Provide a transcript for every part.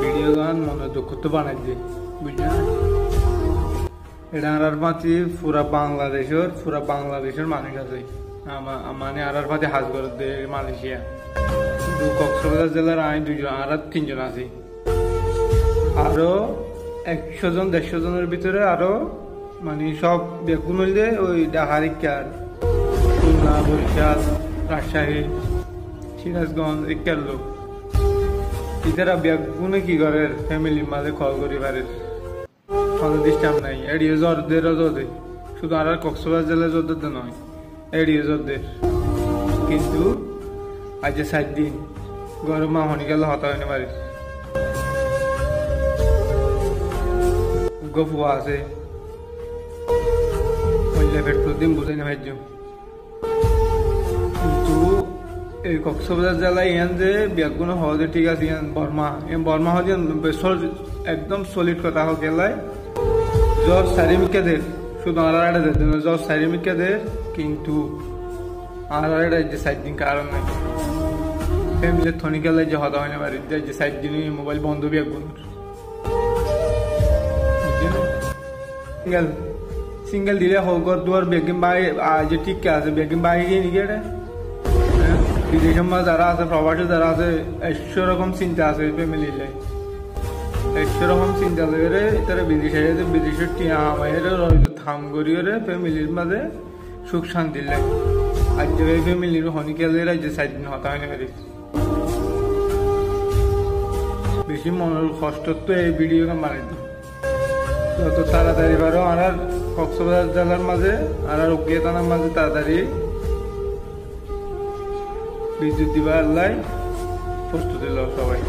video গান মনে দুঃখ তো বানাই দিয়ে বুঝলেন এটা আর মাতি পুরা বাংলাদেশের মানুষ আছে মানে আর মাতি হাজগর মালয়েশিয়া শুধু কক্সবাজার জেলার আমি 2 জন আর 3 জন আছি আরো 100 জন 150 জনের ভিতরে আরো মানে সব বেগুন হইলে ওই ডাহারিকার খুলনা বরিশাল রাজশাহী সিরাজগঞ্জ একার লোক ইতারা বেগুনে কি করে ফ্যামিলির মাঝে কল করি পারে কোনো ডিস্টার্ব নাই এড়িয়ে জ্বরদের জোরে শুধু আর কক্সবাজার জেলায় জোরদের নয় এড়িয়ে জ্বরদের কিন্তু আজ 7 দিন গরম হনি গেল হতা হইনি পারে গফুয়া আছে পয়লা পেট্রোল দিন বুঝাই না ভাই কিন্তু এই কক্সবাজার জেলায় ইয়ান যে বেগুন হওয়া ঠিক আছে ইয়ান বর্মা হওয়া একদম সলিড কথা হোক গেলায় জ্বর সারিমিকাদের শুধু আর জ্বর সারিমিকাদের কিন্তু আর যে 7 দিন কারণ নাই ফ্যামিলির থনি গেলে যে হতা হয় না বাড়ি যে 7 দিনই মোবাইল বন্ধ বেগুন সিঙ্গেল দিলে হোক দুয়ার বেগিন বাই যে ঠিক আছে বেগিন বাই গিয়ে নিকে বিদেশের মা যারা আছে প্রবাসী যারা আছে 100 রকম চিন্তা আছে ফ্যামিলি লাই 100 রকম চিন্তা করে তারা বিদেশের টিয়া আমাদের থাম করিয়ে ফ্যামিলির মাঝে সুখ শান্তি লাগে আজ যে ফ্যামিলির হনিকেলের যে 7 দিন হতা হয় না বেশি মনের কষ্ট তো এই ভিডিও বানাই দিই যত তাড়াতাড়ি পারো আর কক্সবাজার জেলার মাঝে আর উকিয়া থানার মাঝে তাড়াতাড়ি বিদ্যুৎ দিবার লাই প্রস্তুতি লো সবাই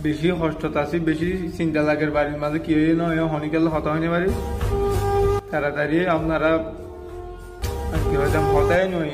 বেশি কষ্ট আছে বেশি চিন্তা লাগের বাড়ির মাঝে কি হয়ে নয় হনিকাল হতা হয়নি বাড়ি তাড়াতাড়ি আপনারা কি হতাম হতাই নয়